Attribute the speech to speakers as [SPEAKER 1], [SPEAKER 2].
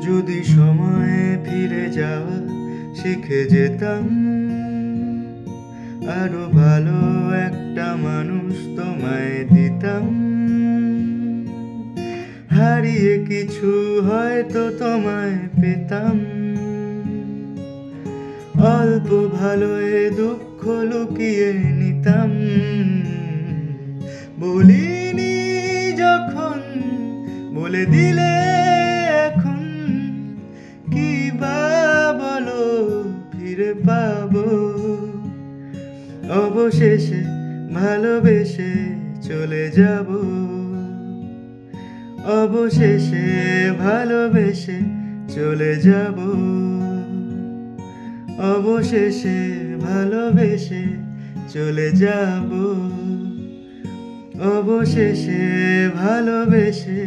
[SPEAKER 1] যদি সময়ে ফিরে যাওয়া শিখে যেতাম, আরো ভালো একটা মানুষ তোমায় দিতাম। হারিয়ে কিছু হয়তো তোমায় পেতাম, অল্প ভালোয় দুঃখ লুকিয়ে নিতাম। বলিনি যখন, বলে দিলে এখন, কি বা বলো ফিরে পাবো? অবশেষে ভালোবেসে চলে যাব, অবশেষে ভালোবেসে চলে যাব, অবশেষে ভালোবেসে চলে যাব, অবশেষে ভালোবেসে